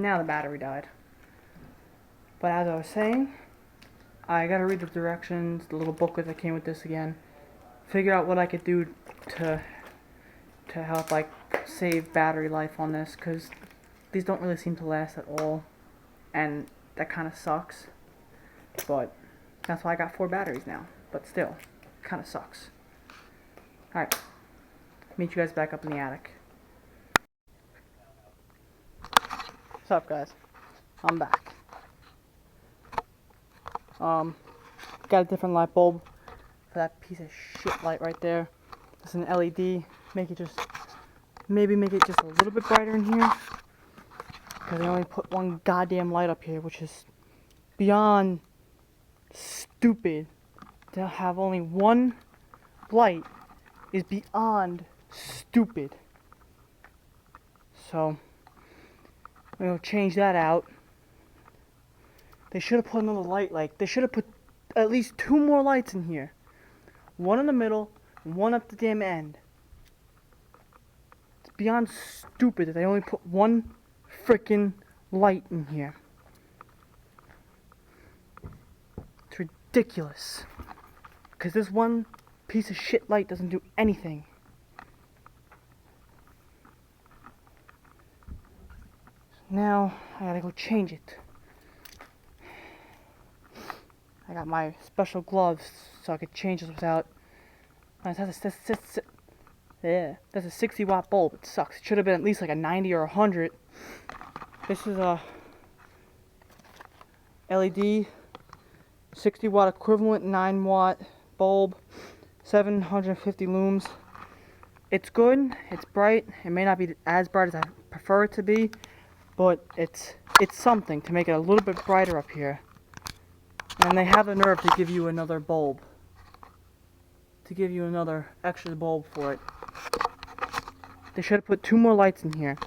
Now the battery died. But as I was saying, I gotta read the directions, the little booklet that came with this again. Figure out what I could do to help like save battery life on this, because these don't really seem to last at all, and that kind of sucks. But that's why I got 4 batteries now. But still, kind of sucks. Alright, meet you guys back up in the attic. What's up, guys? I'm back. Got a different light bulb for that piece of shit light right there. It's an LED. Maybe make it just a little bit brighter in here, because they only put one goddamn light up here, which is beyond stupid. To have only one light is beyond stupid. So I'm gonna change that out. They should have put another light, they should have put at least 2 more lights in here. One in the middle, and one at the damn end. It's beyond stupid that they only put one freaking light in here. It's ridiculous. Because this one piece of shit light doesn't do anything. Now, I gotta go change it. I got my special gloves so I could change this without... That's a 60 watt bulb. It sucks. It should have been at least like a 90 or 100. This is a LED 60 watt equivalent 9 watt bulb, 750 looms. It's good. It's bright. It may not be as bright as I prefer it to be, but it's something to make it a little bit brighter up here. And they have the nerve to give you another bulb. To give you another extra bulb for it. They should have put 2 more lights in here.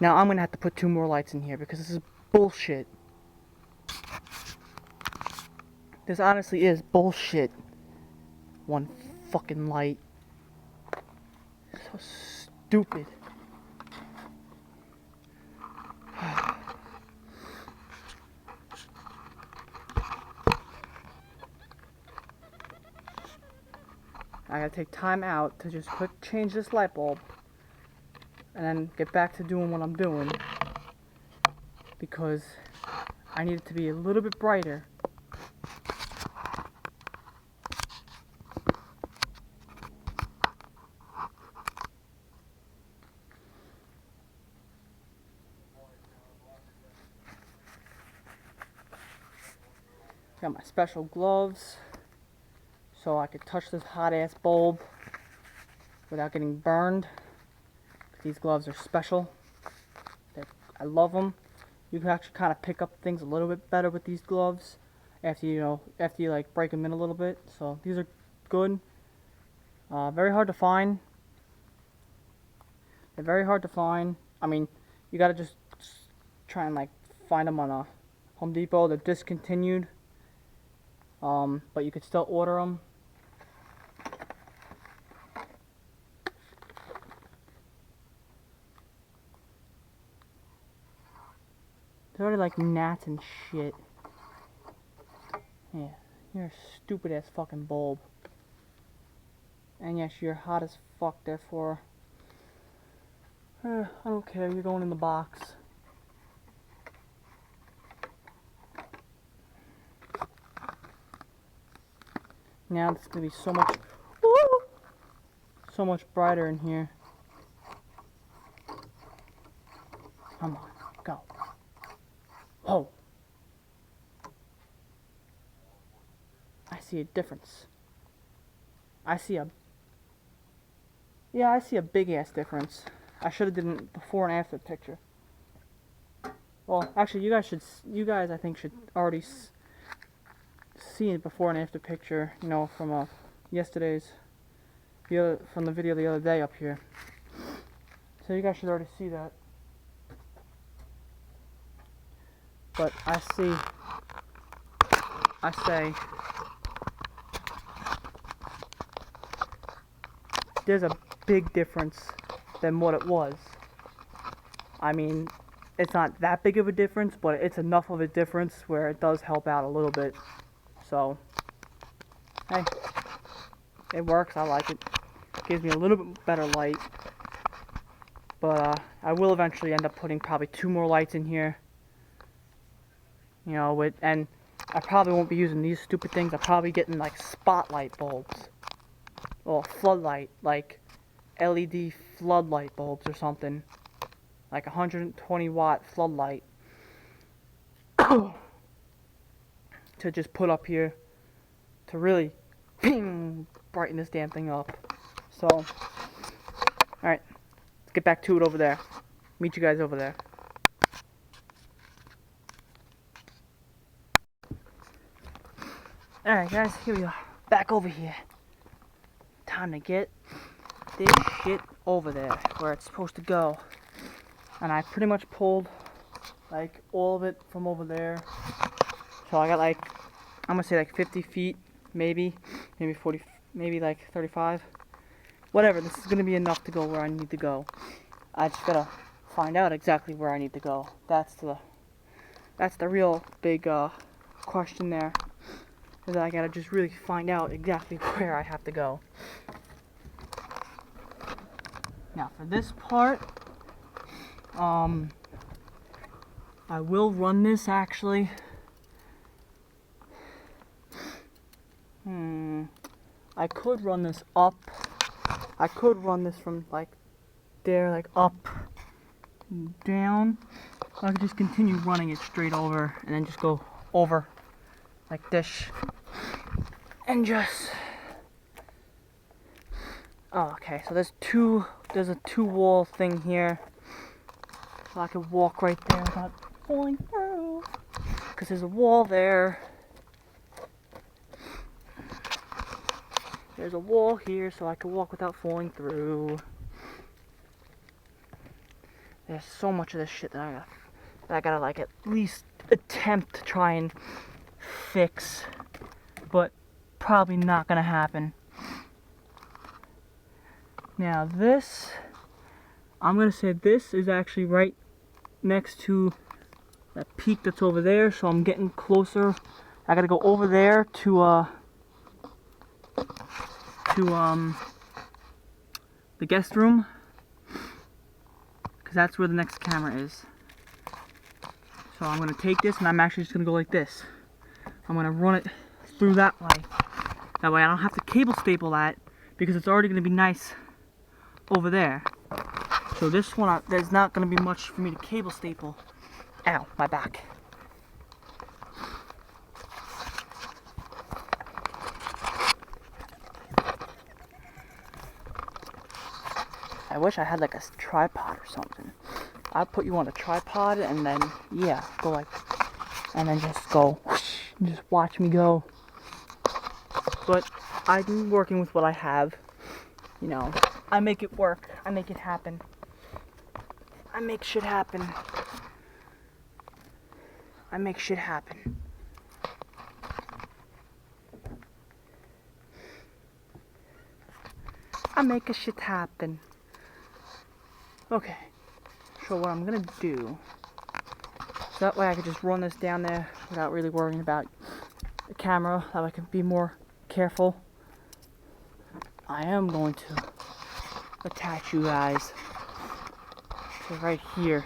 Now I'm going to have to put 2 more lights in here because this is bullshit. This honestly is bullshit. One fucking light. So stupid. I gotta take time out to just change this light bulb and then get back to doing what I'm doing, because I need it to be a little bit brighter. Got my special gloves so I could touch this hot ass bulb without getting burned. These gloves are special. I love them. You can actually kind of pick up things a little bit better with these gloves after you like break them in a little bit. So these are good. Very hard to find. They're very hard to find. I mean, you gotta just try and like find them on a Home Depot. They're discontinued, but you could still order them. They're already like gnats and shit. Yeah, you're a stupid ass fucking bulb. And yes, you're hot as fuck, therefore. I don't care, you're going in the box. Now it's gonna be so much brighter in here. Come on, go. Oh! I see a difference. I see a big ass difference. I should have did a before and after picture. Well, actually, you guys I think should already see it before and after picture. You know, from from the video the other day up here. So you guys should already see that. But I say, there's a big difference than what it was. I mean, it's not that big of a difference, but it's enough of a difference where it does help out a little bit. So, hey, it works. I like it. Gives me a little bit better light. But I will eventually end up putting probably 2 more lights in here. You know, and I probably won't be using these stupid things. I'll probably getting like spotlight bulbs. Or floodlight, like LED floodlight bulbs or something. Like 120 watt floodlight. To just put up here to really ping, brighten this damn thing up. So, alright, let's get back to it over there. Meet you guys over there. Alright guys, here we are. Back over here. Time to get this shit over there where it's supposed to go. And I pretty much pulled like all of it from over there. So I got like, I'm gonna say like 50 feet, maybe 40, maybe like 35. Whatever, this is gonna be enough to go where I need to go. I just gotta find out exactly where I need to go. That's the real big question there. Is that I gotta just really find out exactly where I have to go. Now for this part, I will run this actually. I could run this up. I could run this from like there, like up, down. I could just continue running it straight over and then just go over like this. And just, oh, okay, so there's a 2-wall thing here. So I could walk right there without falling through. Because there's a wall there. There's a wall here, so I can walk without falling through. There's so much of this shit that I gotta like at least attempt to try and fix, but probably not gonna happen. Now this, I'm gonna say this is actually right next to that peak that's over there, so I'm getting closer. I gotta go over there to the guest room, because that's where the next camera is. So I'm going to take this and I'm actually just going to go like this. I'm going to run it through that way. That way I don't have to cable staple that, because it's already going to be nice over there. So this one, there's not going to be much for me to cable staple. Ow, my back. I wish I had like a tripod or something. I'd put you on a tripod and then, yeah, go like, and then just go, whoosh, and just watch me go. But I'm working with what I have. You know, I make it work. I make it happen. I make shit happen. I make shit happen. I make a shit happen. Okay, so what I'm gonna do, so that way I can just run this down there without really worrying about the camera, that I can be more careful. I am going to attach you guys to right here.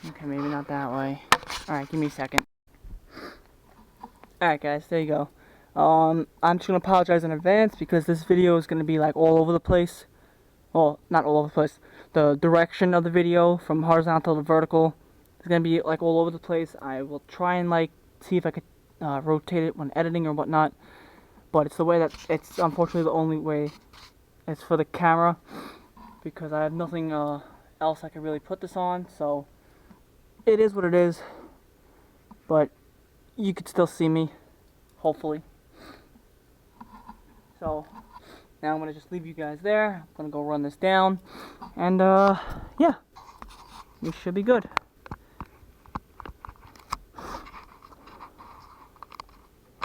Okay, maybe not that way. Alright, give me a second. Alright guys, there you go. I'm just going to apologize in advance because this video is going to be like all over the place. Well, not all over the place. The direction of the video from horizontal to vertical is going to be like all over the place. I will try and like see if I could rotate it when editing or whatnot. But it's the way that, it's unfortunately the only way it's for the camera. Because I have nothing else I can really put this on. So it is what it is. But you could still see me, hopefully. So now I'm going to just leave you guys there. I'm going to go run this down. And yeah, we should be good.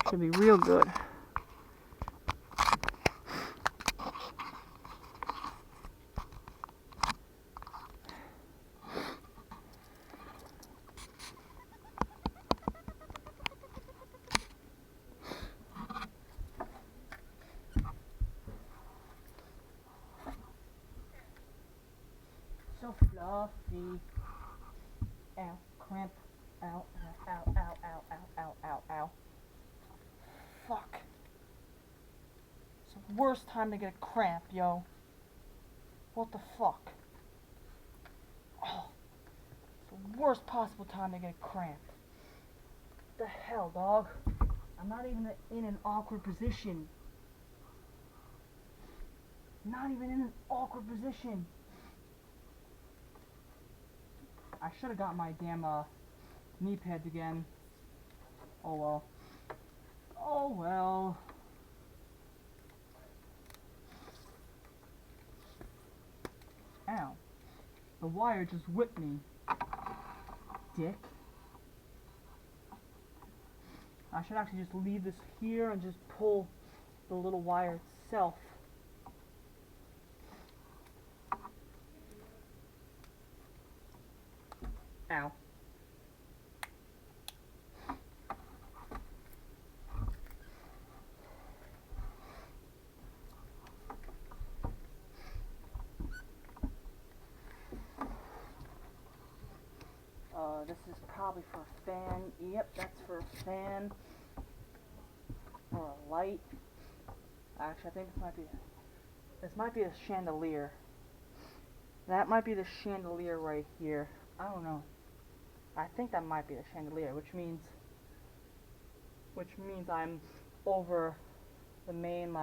Should be real good. Stuffy. Ow. Cramp. Ow. Ow. Ow. Ow. Ow. Ow. Ow. Ow. Fuck. It's the worst time to get a cramp, yo. What the fuck? Oh. It's the worst possible time to get a cramp. What the hell, dog? I'm not even in an awkward position. Not even in an awkward position. I should have got my damn knee pads again. Oh well. Oh well. Ow. The wire just whipped me. Dick. I should actually just leave this here and just pull the little wire itself. Ow. This is probably for a fan. Yep, that's for a fan. Or a light. Actually, I think this might be a chandelier. That might be the chandelier right here. I don't know. I think that might be the chandelier, which means I'm over the main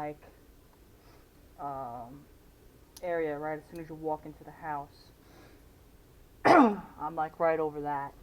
area right as soon as you walk into the house. I'm like right over that.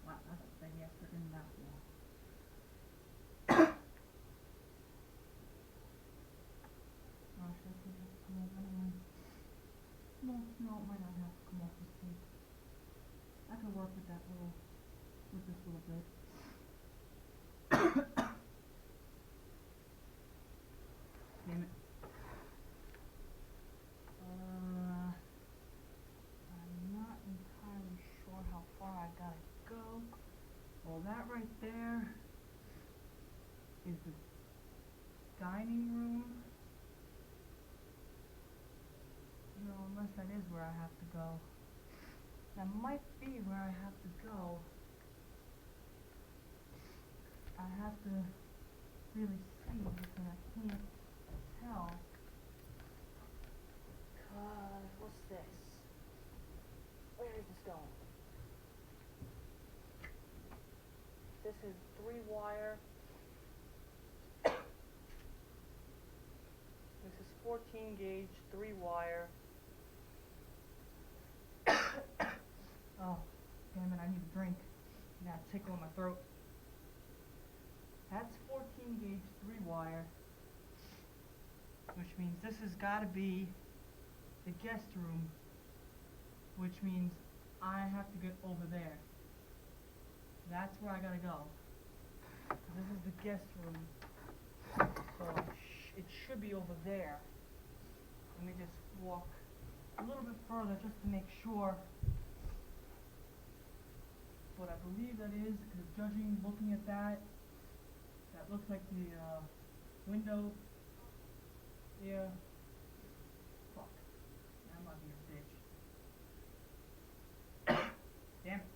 Wow, that's a big effort in that one. Oh, should I take this come off anyway? No, it might not have to come off this tape. I can work with this little bit. Damn it. I'm not entirely sure how far I gotta go. Well, that right there is the dining room. No, unless that is where I have to go. That might be where I have to go. I have to really see because I can't tell. Cause, what's this? Where is this going? This is 3-wire. This is 14 gauge, 3-wire. Oh, damn it, I need a drink. I got a tickle in my throat. That's 14 gauge, 3-wire. Which means this has got to be the guest room. Which means I have to get over there. That's where I gotta go. This is the guest room. So it should be over there. Let me just walk a little bit further just to make sure. But I believe that is, because judging, looking at that, that looks like the window. Yeah. Fuck. That might be a bitch. Damn it.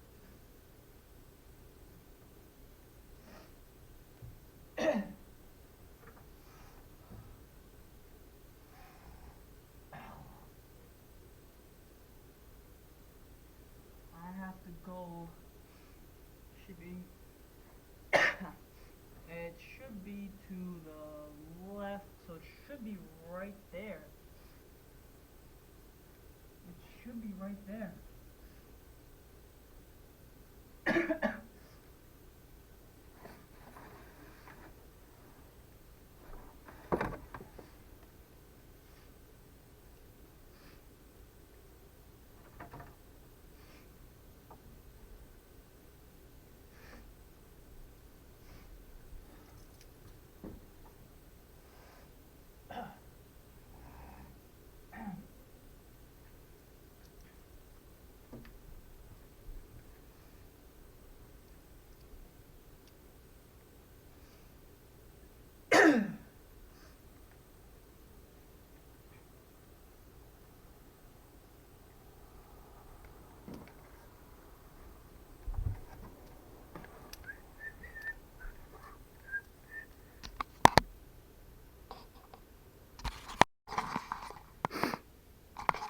I have to go. Should be. It should be to the right there.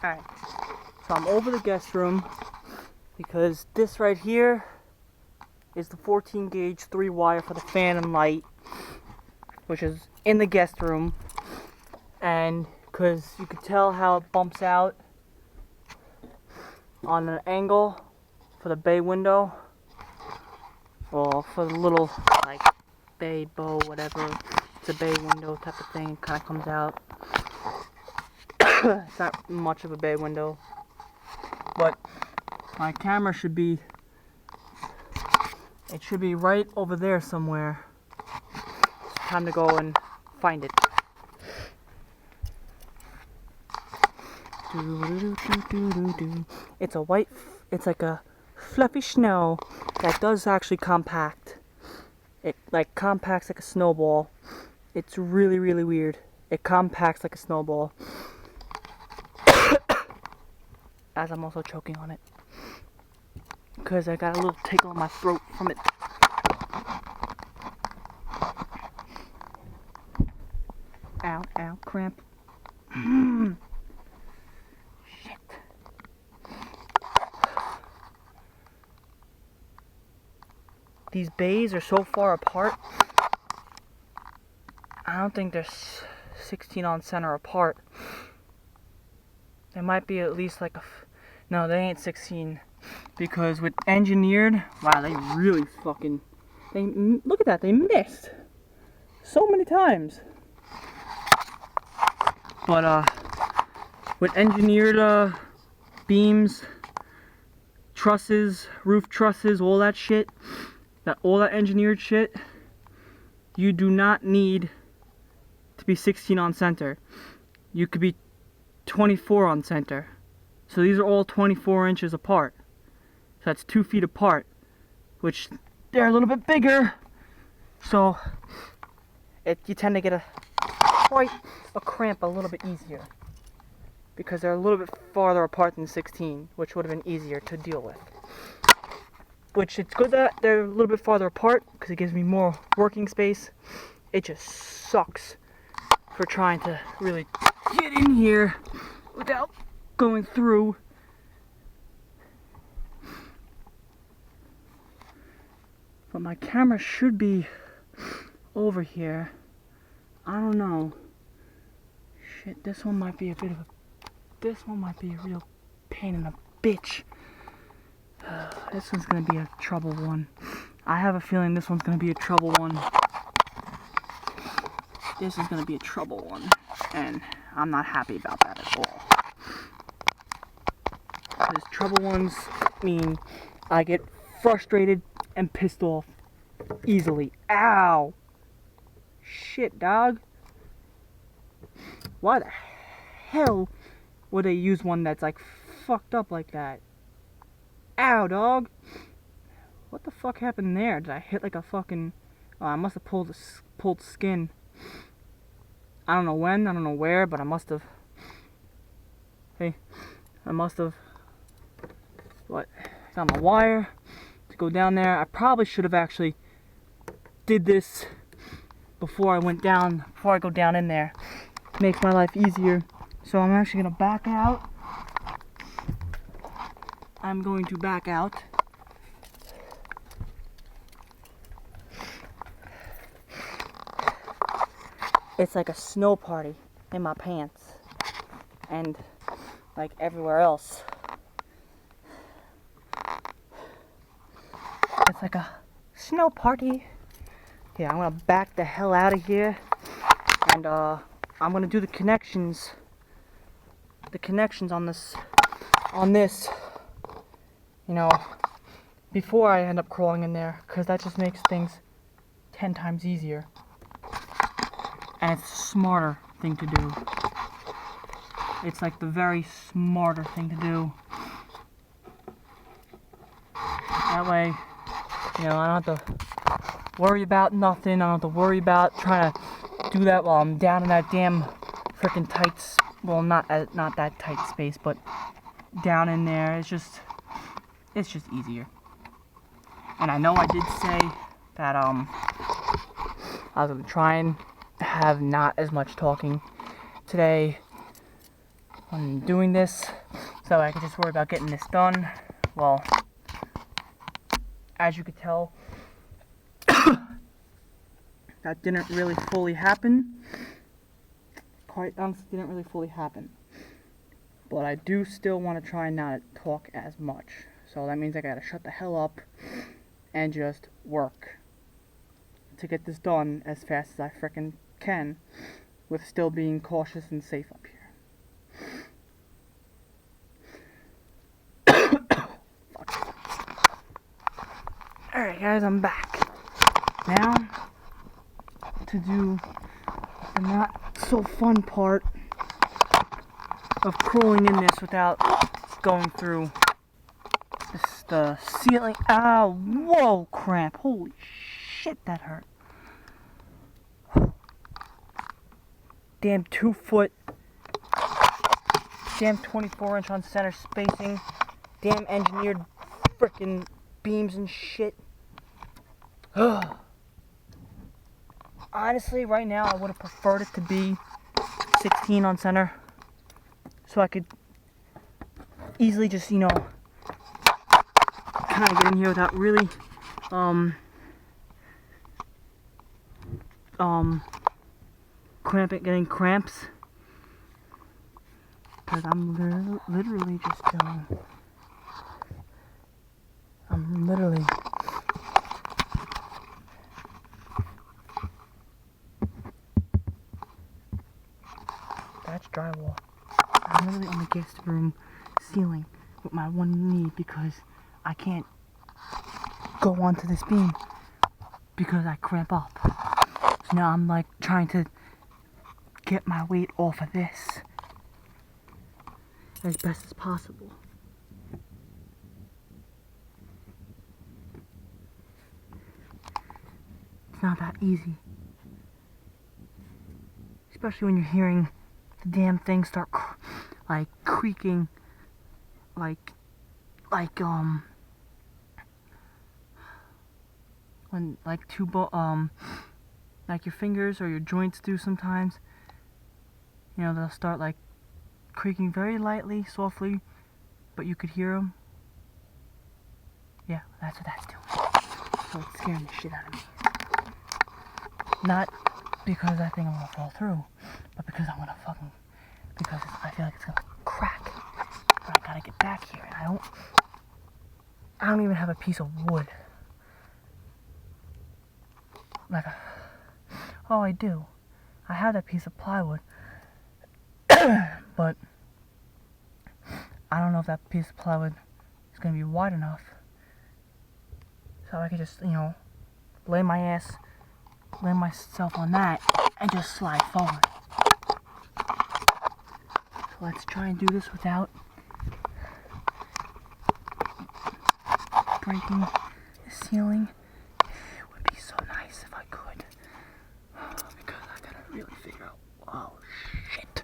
Alright, so I'm over the guest room because this right here is the 14 gauge 3 wire for the fan and light, which is in the guest room. And because you can tell how it bumps out on an angle for the bay window, or for the little like bay bow, whatever, it's a bay window type of thing, it kind of comes out. It's not much of a bay window, but my camera should be, it should be right over there somewhere. It's time to go and find it. It's a white, it's like a fluffy snow that does actually compact. It like compacts like a snowball. It's really, really weird. It compacts like a snowball. As I'm also choking on it, because I got a little tickle in my throat from it. Ow, ow, cramp. Shit. These bays are so far apart. I don't think they're 16 on center apart. There might be at least like a, no, they ain't 16, because with engineered, wow, they really fucking, look at that, they missed so many times. But with engineered beams, trusses, roof trusses, all that shit, all that engineered shit, you do not need to be 16 on center. You could be 24 on center. So these are all 24 inches apart. So that's 2 feet apart, which they're a little bit bigger. So you tend to get quite a cramp a little bit easier, because they're a little bit farther apart than 16, which would have been easier to deal with. Which it's good that they're a little bit farther apart, because it gives me more working space. It just sucks for trying to really get in here without going through. But my camera should be over here. I don't know. Shit, this one might be a real pain in the bitch. This one's gonna be a trouble one. I have a feeling this one's gonna be a trouble one. This is gonna be a trouble one, and I'm not happy about that at all. Because trouble ones mean I get frustrated and pissed off easily. Ow! Shit, dog. Why the hell would they use one that's like fucked up like that? Ow, dog! What the fuck happened there? Did I hit like a fucking... Oh, I must have pulled skin. I don't know when, I don't know where, but I must have... Hey, I must have... What? Got my wire to go down there. I probably should have actually did this before I went down, before I go down in there. Makes my life easier. So I'm actually gonna back out. I'm going to back out. It's like a snow party in my pants, and like everywhere else. like a snow party. Yeah, I'm gonna back the hell out of here, and I'm gonna do the connections on this, you know, before I end up crawling in there, because that just makes things 10 times easier, and it's a smarter thing to do. It's like the very smarter thing to do. That way, you know, I don't have to worry about nothing. I don't have to worry about trying to do that while I'm down in that damn freaking tight, well, not that tight space, but down in there. It's just easier. And I know I did say that I was gonna try and have not as much talking today when doing this, so I could just worry about getting this done. Well, as you could tell, that didn't really fully happen. Quite honestly, didn't really fully happen. But I do still want to try and not talk as much. So that means I gotta shut the hell up and just work to get this done as fast as I frickin' can, with still being cautious and safe up here. Alright guys, I'm back. Now, to do the not so fun part of crawling in this without going through the ceiling. Ow, whoa, cramp. Holy shit, that hurt. Damn 2-foot. Damn 24-inch on center spacing. Damn engineered frickin' beams and shit. Honestly, right now I would have preferred it to be 16 on center, so I could easily just, you know, kind of get in here without really getting cramps, because I'm literally just doing, that's drywall. I'm literally on the guest room ceiling with my one knee because I can't go onto this beam because I cramp up. So now I'm like trying to get my weight off of this as best as possible. It's not that easy. Especially when you're hearing the damn thing start like creaking, like when like like your fingers or your joints do sometimes. You know, they'll start like creaking very lightly, softly, but you could hear them. Yeah, that's what that's doing. So it's scaring the shit out of me. Not because I think I'm gonna fall through, but because because I feel like it's gonna crack. But I gotta get back here, and I don't even have a piece of wood. Oh, I do. I have that piece of plywood, but I don't know if that piece of plywood is gonna be wide enough, so I could just, you know, lay myself on that and just slide forward. So let's try and do this without breaking the ceiling. It would be so nice if I could, because I gotta really figure out. Oh shit!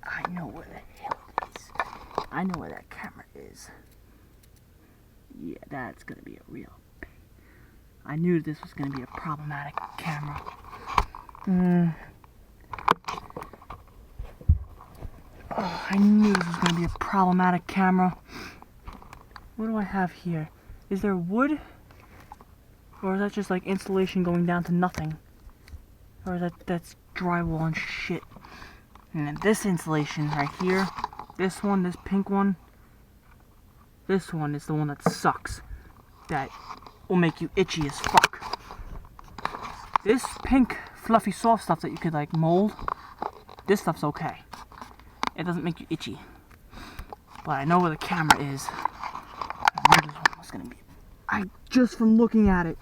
I know where the hell it is. I know where that camera is. Yeah, that's gonna be a real pain. I knew this was gonna be a problematic camera. Oh, I knew this was gonna be a problematic camera. What do I have here? Is there wood? Or is that just like insulation going down to nothing? Or is that's drywall and shit? And then this insulation right here, this one, this pink one, this one is the one that sucks. that will make you itchy as fuck. This pink, fluffy, soft stuff that you could like mold, this stuff's okay. It doesn't make you itchy. But I know where the camera is. I knew this one was gonna be. Just from looking at it.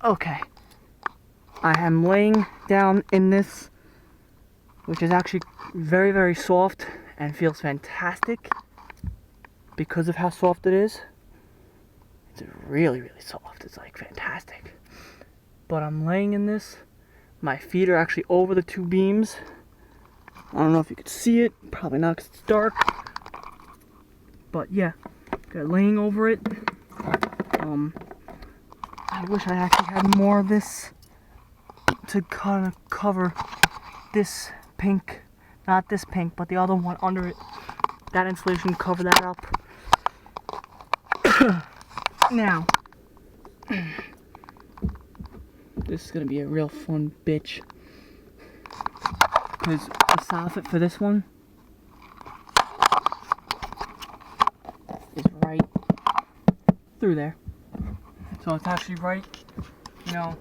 Okay. I am laying down in this, which is actually very, very soft and feels fantastic because of how soft it is. It's really, really soft. It's like fantastic. But I'm laying in this. My feet are actually over the two beams. I don't know if you could see it. Probably not because it's dark. But yeah, got laying over it. I wish I actually had more of this to kind of cover this pink, not this pink, but the other one under it. That insulation cover that up. Now, this is gonna be a real fun bitch, because the soffit for this one is right through there. So it's actually right, you know,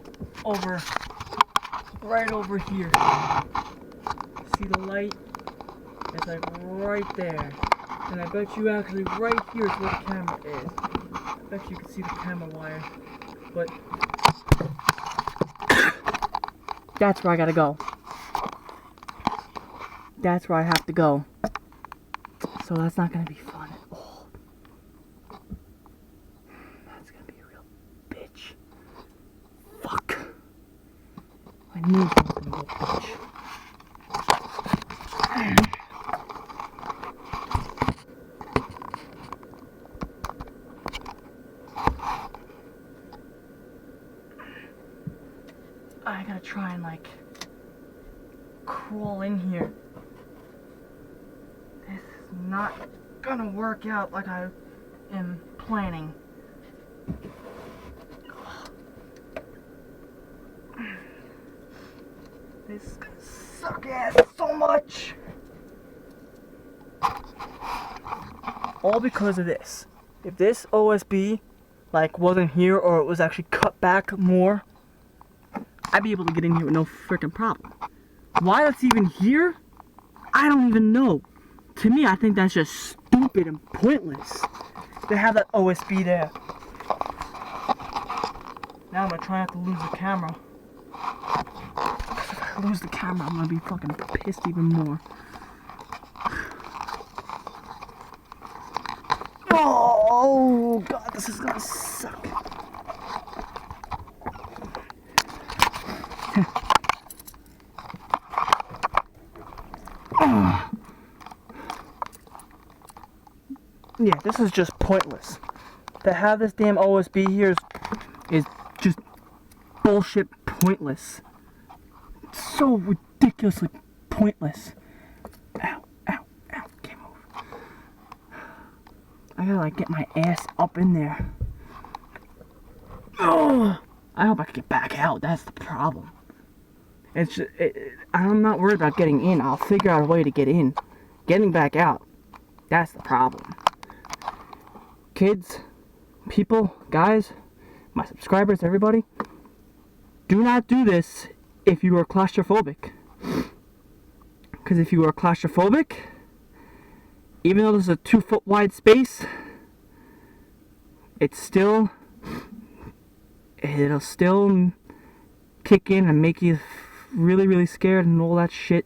right over here. See the light? It's like right there. And I bet you actually right here is where the camera is. I bet you can see the camera wire. But that's where I gotta go. That's where I have to go. So that's not gonna be fun at all. That's gonna be a real bitch. Fuck. I knew it was gonna be a bitch. I gotta try and like crawl in here. This is not gonna work out like I am planning. This is gonna suck ass so much. All because of this. If this OSB like wasn't here, or it was actually cut back more, I'd be able to get in here with no freaking problem. Why that's even here, I don't even know. To me, I think that's just stupid and pointless to have that OSB there. Now I'm gonna try not to lose the camera. If I lose the camera, I'm gonna be fucking pissed even more. Oh god, this is gonna suck. Yeah, this is just pointless. To have this damn OSB here is just bullshit pointless. It's so ridiculously pointless. Ow, ow, ow, game over. I gotta like get my ass up in there. Oh, I hope I can get back out. That's the problem. It's just, I'm not worried about getting in. I'll figure out a way to get in. Getting back out, that's the problem. Kids, people, guys, my subscribers, everybody, do not do this if you are claustrophobic. Because if you are claustrophobic, even though this is a 2-foot wide space, it'll still kick in and make you really, really scared and all that shit.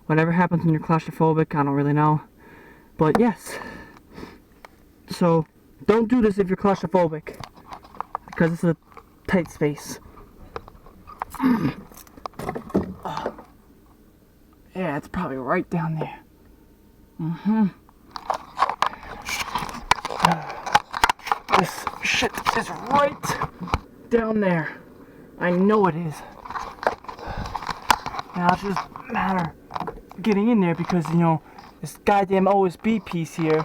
Whatever happens when you're claustrophobic, I don't really know. But yes. So, don't do this if you're claustrophobic. Because it's a tight space. Yeah, it's probably right down there. This shit is right down there. I know it is. Now it's just a matter of getting in there because, you know, this goddamn OSB piece here,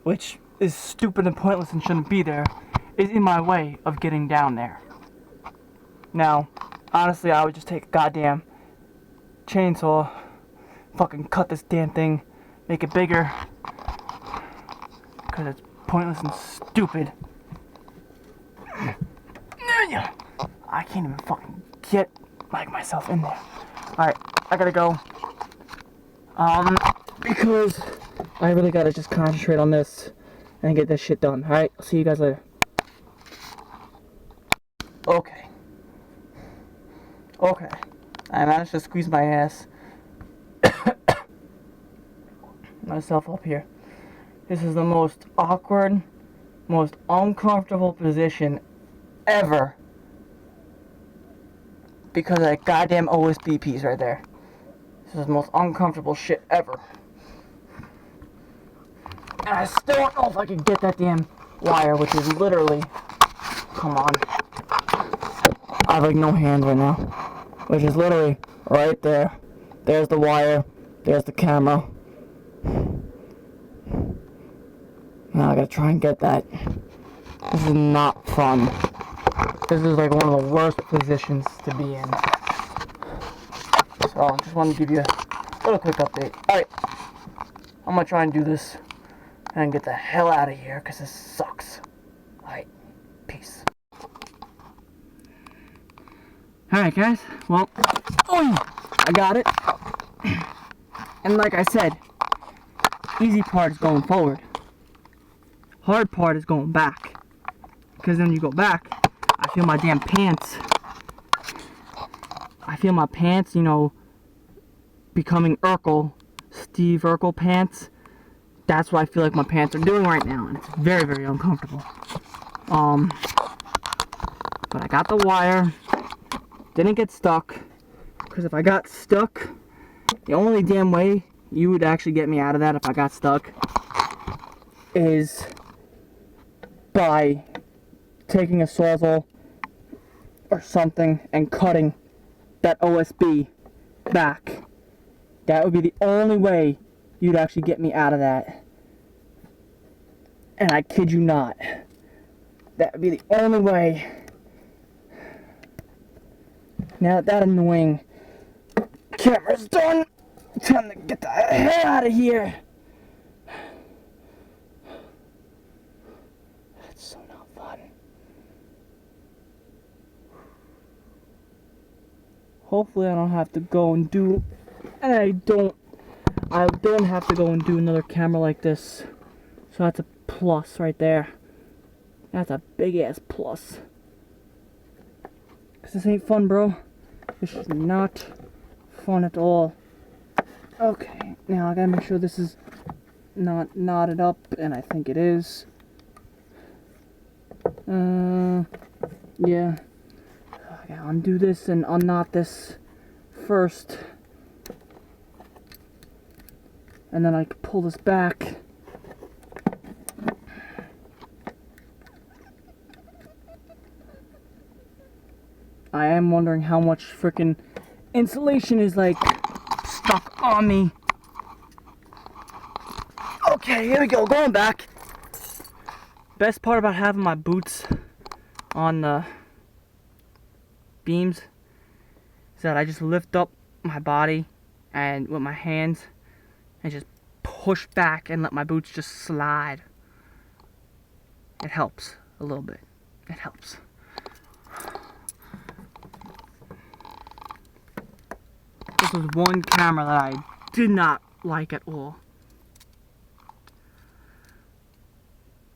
which is stupid and pointless and shouldn't be there, is in my way of getting down there. Now, honestly, I would just take a goddamn chainsaw, fucking cut this damn thing, make it bigger, because it's pointless and stupid. I can't even fucking get like myself in there. Alright, I gotta go. Because I really gotta just concentrate on this and get this shit done. Alright, I'll see you guys later. Okay. I managed to squeeze my ass myself up here. This is the most awkward, most uncomfortable position ever. Because of that goddamn OSB piece right there. This is the most uncomfortable shit ever. And I still don't know if I can get that damn wire, which is literally... Come on. I have like no hands right now. Which is literally right there. There's the wire. There's the camera. Now I gotta try and get that. This is not fun. This is like one of the worst positions to be in. So I just wanted to give you a little quick update. Alright. I'm gonna try and do this and get the hell out of here because this sucks. Alright. Peace. Alright guys, well, I got it. And like I said, easy part is going forward. Hard part is going back. Because then you go back, I feel my damn pants. I feel my pants, you know, becoming Urkel, Steve Urkel pants. That's what I feel like my pants are doing right now. And it's very, very uncomfortable. But I got the wire. Didn't get stuck. Because if I got stuck, the only damn way you would actually get me out of that if I got stuck is by taking a Sawzall or something and cutting that OSB back. That would be the only way you'd actually get me out of that. And I kid you not. That would be the only way. Now that annoying camera's done, time to get the hell out of here. That's so not fun. Hopefully I don't have to go and do, and I don't have to go and do another camera like this. So that's a plus right there. That's a big ass plus. Cause this ain't fun, bro. This is not fun at all. Okay, now I gotta make sure this is not knotted up, and I think it is. Yeah. I gotta undo this and unknot this first. And then I can pull this back. I am wondering how much freaking insulation is like stuck on me. Okay, here we go, going back. Best part about having my boots on the beams is that I just lift up my body and with my hands and just push back and let my boots just slide. It helps a little bit. It helps. This was one camera that I did not like at all.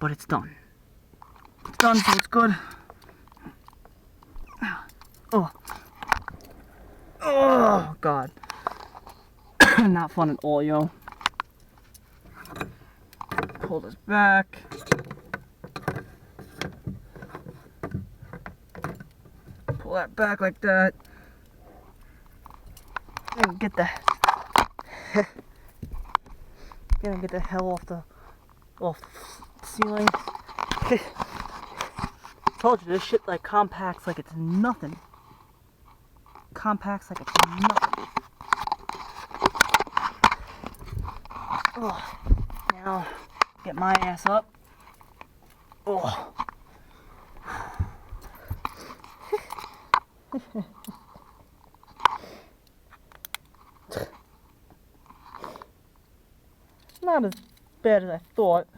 But it's done. It's done, so it's good. Oh, God. Not fun at all, yo. Pull this back. Pull that back like that. And get the get the hell off the ceiling. Told you this shit like compacts like it's nothing. Compacts like it's nothing. Oh, now get my ass up. Oh. It's not as bad as I thought.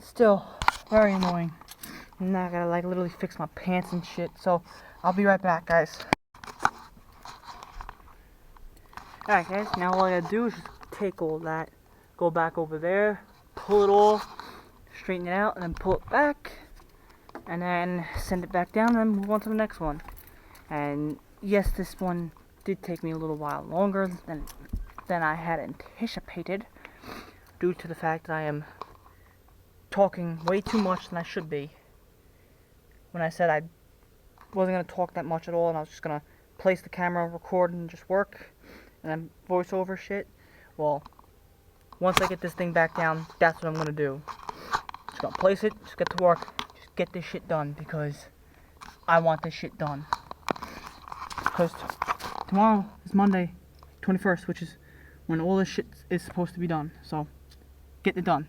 Still, Very annoying. And now I gotta like literally fix my pants and shit. So I'll be right back, guys. Alright guys, now all I gotta do is just take all that, go back over there, pull it all, straighten it out, and then pull it back, and then send it back down, and then move on to the next one. And yes, this one did take me a little while longer than I had anticipated, due to the fact that I am talking way too much than I should be. When I said I wasn't going to talk that much at all, and I was just going to place the camera, record, and just work, and then voice over shit. Well, once I get this thing back down, that's what I'm going to do. Just going to place it, just get to work, just get this shit done, because I want this shit done. Because tomorrow is Monday, 21st, which is when all this shit is supposed to be done. So, get it done.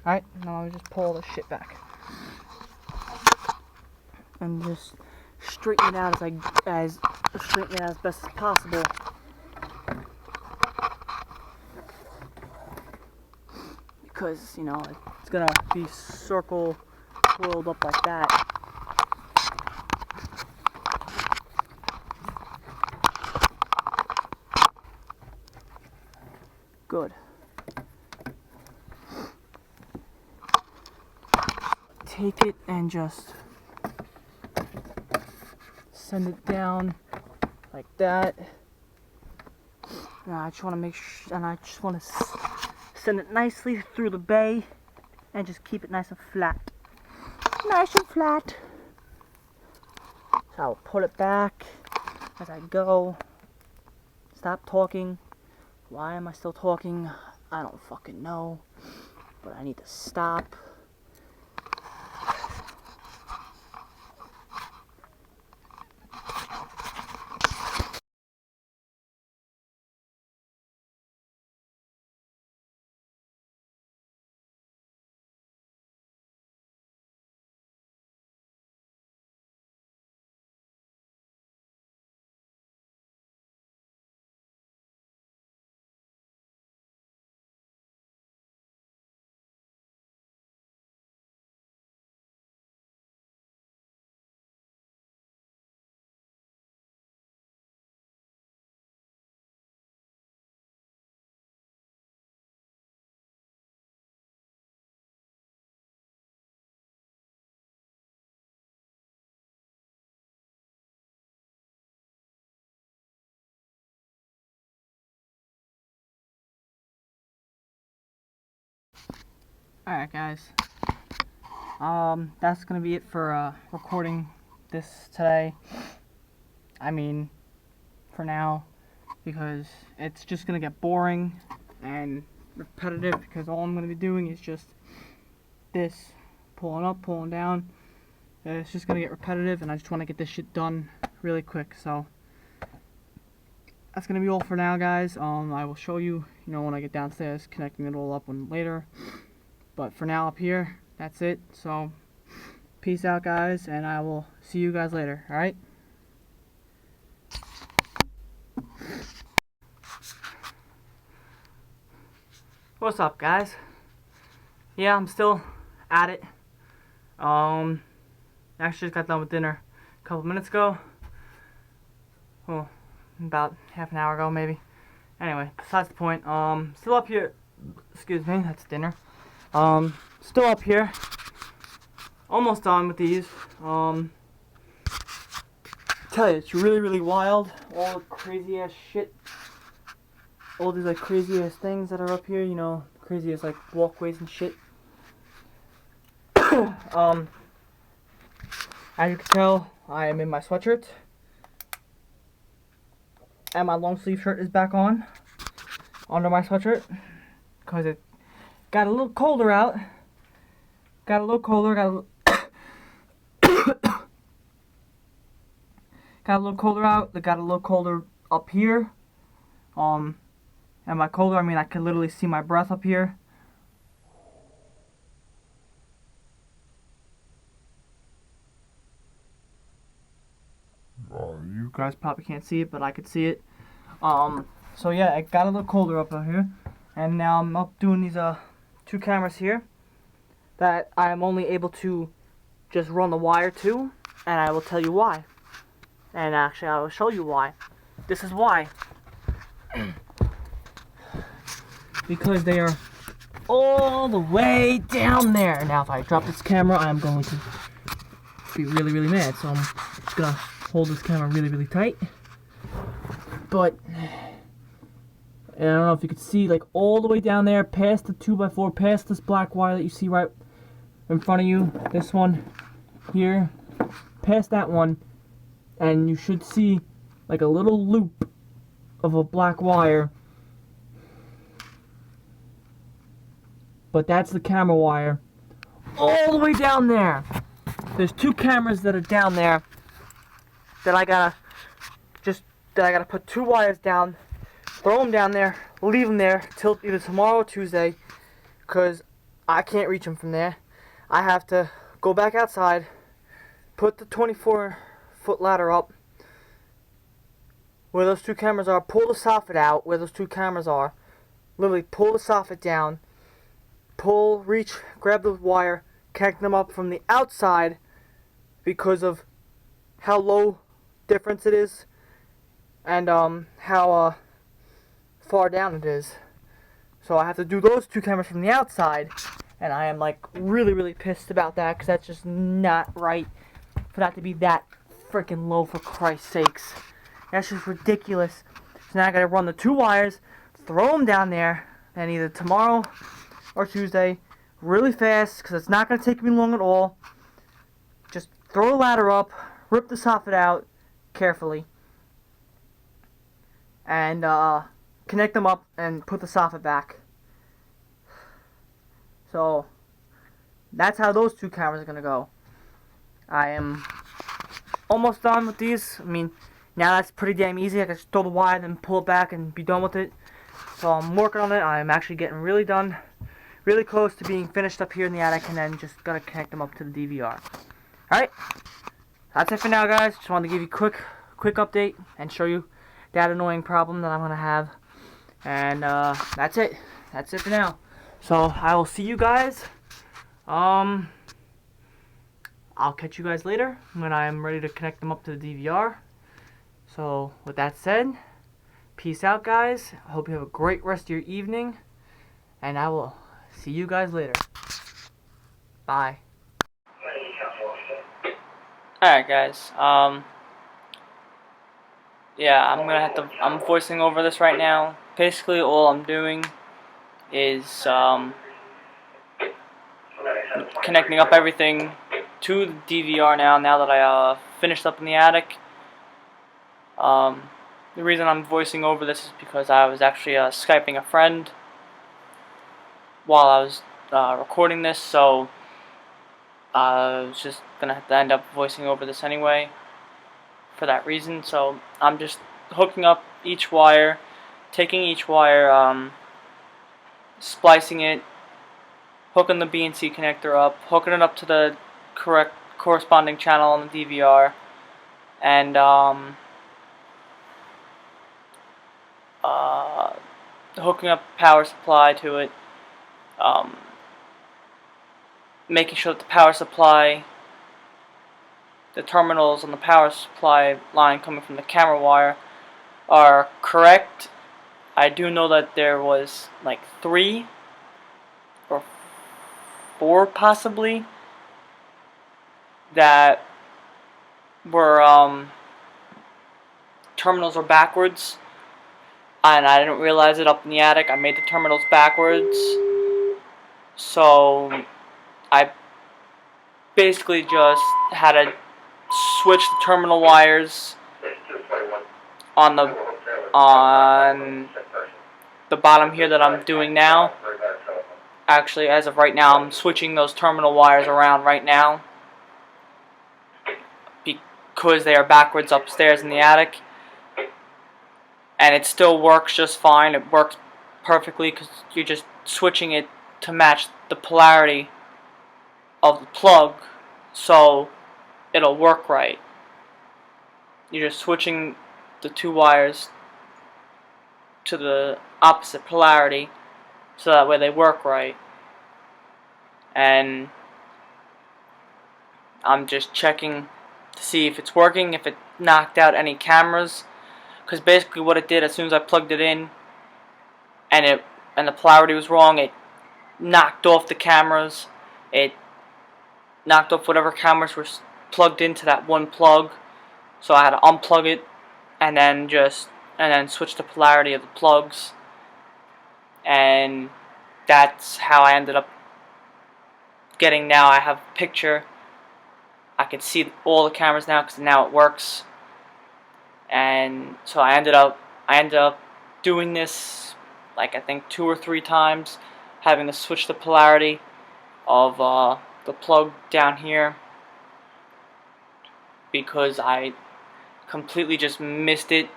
Alright, now I'll just pull all this shit back. And just straighten it out as best as possible. Because, you know, it's gonna be circle coiled up like that. Good. Take it and just send it down like that. And I just want to make sure, and I just want to send it nicely through the bay and just keep it nice and flat. Nice and flat. So I'll pull it back as I go. Stop talking. Why am I still talking? I don't fucking know. But I need to stop. Alright guys, that's gonna be it for recording this today. I mean, for now, because it's just gonna get boring and repetitive, because all I'm gonna be doing is just this, pulling up, pulling down. It's just gonna get repetitive, and I just want to get this shit done really quick. So that's gonna be all for now, guys. I will show you, when I get downstairs, connecting it all up later. But for now, up here, that's it. So, peace out, guys, and I will see you guys later, alright? What's up, guys? Yeah, I'm still at it. Actually just got done with dinner a couple minutes ago. Well, about half an hour ago, maybe. Anyway, besides the point, still up here. Excuse me, that's dinner. Still up here. Almost done with these. Tell you, it's really, really wild. All the crazy ass shit. All these like crazy ass things that are up here, crazy ass like walkways and shit. As you can tell, I am in my sweatshirt. And my long sleeve shirt is back on. Under my sweatshirt. Because it got a little colder out. Got a little colder, got a little colder out. It got a little colder up here. And by colder, I mean I can literally see my breath up here. You guys probably can't see it, but I could see it. So yeah, it got a little colder up here. And now I'm up doing these, 2 cameras here. that I am only able to just run the wire to, and I will tell you why. And actually, I will show you why. This is why. Because they are all the way down there. Now, if I drop this camera, I'm going to be really, really mad. So I'm just gonna hold this camera really, really tight. But and I don't know if you could see, like, all the way down there, past the 2x4, past this black wire that you see right in front of you, this one here, past that one, and you should see like a little loop of a black wire. But that's the camera wire all the way down there. There's 2 cameras that are down there that I gotta put 2 wires down, throw them down there, leave them there till either tomorrow or Tuesday, because I can't reach them from there. I have to go back outside, put the 24-foot ladder up where those 2 cameras are, pull the soffit out where those 2 cameras are, literally pull the soffit down, reach, grab the wire, connect them up from the outside because of how low difference it is and how far down it is. So I have to do those 2 cameras from the outside, and I am like really, really pissed about that because that's just not right for that to be that freaking low, for Christ's sakes. That's just ridiculous. So now I gotta run the 2 wires, throw them down there, and either tomorrow or Tuesday, really fast, because it's not gonna take me long at all. Just throw the ladder up, rip the soffit out carefully, and connect them up and put the soffit back. So that's how those 2 cameras are gonna go. I am almost done with these. I mean, now that's pretty damn easy. I can just throw the wire and pull it back and be done with it. So I'm working on it. I'm actually getting really done, really close to being finished up here in the attic, and then just gotta connect them up to the DVR. Alright, that's it for now, guys. Just wanted to give you a quick update and show you that annoying problem that I'm gonna have. And that's it. That's it for now. So I will see you guys. I'll catch you guys later when I'm ready to connect them up to the DVR. So with that said, peace out, guys. I hope you have a great rest of your evening, and I will see you guys later. Bye. Alright, guys. Yeah, I'm voicing over this right now. Basically, all I'm doing is connecting up everything to the DVR now that I finished up in the attic. The reason I'm voicing over this is because I was actually Skyping a friend while I was recording this, so I was just gonna have to end up voicing over this anyway for that reason. So I'm just hooking up each wire, taking each wire, splicing it, hooking the BNC connector up, hooking it up to the correct corresponding channel on the DVR, and hooking up power supply to it, making sure that the power supply, the terminals on the power supply line coming from the camera wire are correct. I do know that there was like 3 or 4 possibly that were terminals were backwards, and I didn't realize it up in the attic. I made the terminals backwards, so I basically just had to switch the terminal wires on the bottom here that I'm doing now. Actually, as of right now, I'm switching those terminal wires around right now because they are backwards upstairs in the attic, and it still works just fine. It works perfectly because you're just switching it to match the polarity of the plug, so it'll work right. You're just switching the 2 wires to the opposite polarity so that way they work right. and I'm just checking to see if it's working, if it knocked out any cameras, because basically what it did, as soon as I plugged it in and the polarity was wrong, it knocked off the cameras. It knocked off whatever cameras were plugged into that one plug, so I had to unplug it and then switch the polarity of the plugs, and that's how I ended up getting. Now I have a picture. I can see all the cameras now because now it works. And so I ended up doing this like I think 2 or 3 times, having to switch the polarity of the plug down here because I completely just missed it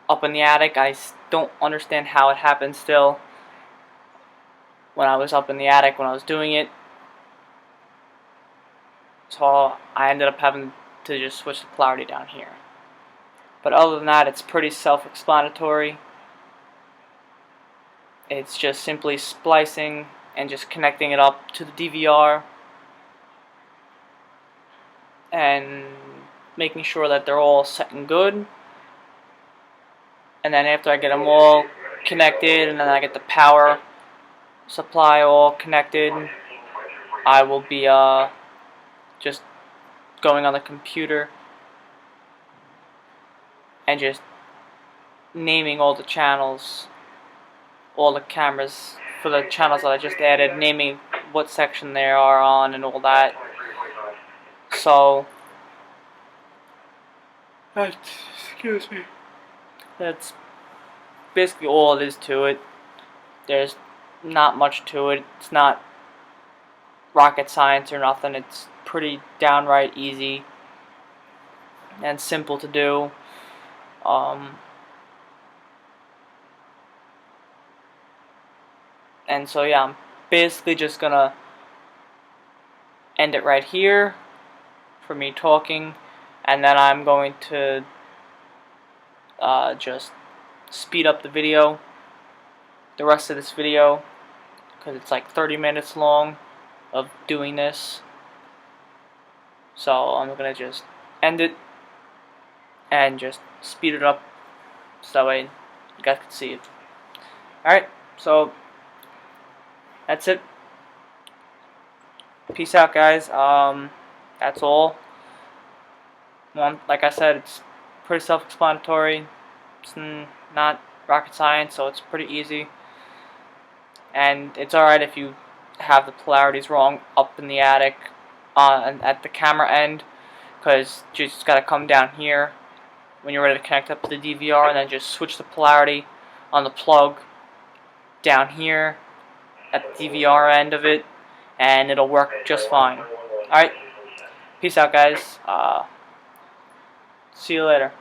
up in the attic. I don't understand how it happened still when I was up in the attic when I was doing it. So I ended up having to just switch the polarity down here. But other than that, it's pretty self-explanatory. It's just simply splicing and just connecting it up to the DVR and making sure that they're all set and good. And then after I get them all connected and then I get the power supply all connected, I will be just going on the computer and just naming all the channels, all the cameras for the channels that I just added, naming what section they are on and all that. So, excuse me. That's basically all it is to it. There's not much to it. It's not rocket science or nothing. It's pretty downright easy and simple to do. And so yeah, I'm basically just gonna end it right here for me talking, and then I'm going to just speed up the video, the rest of this video, because it's like 30 minutes long of doing this. So I'm gonna just end it and just speed it up so that way you guys can see it. Alright, so that's it. Peace out, guys. That's all. Like I said, it's pretty self-explanatory. It's not rocket science, so it's pretty easy. And it's alright if you have the polarities wrong up in the attic and at the camera end, because you just gotta come down here when you're ready to connect up to the DVR and then just switch the polarity on the plug down here at the DVR end of it, and it'll work just fine. Alright, peace out, guys. See you later.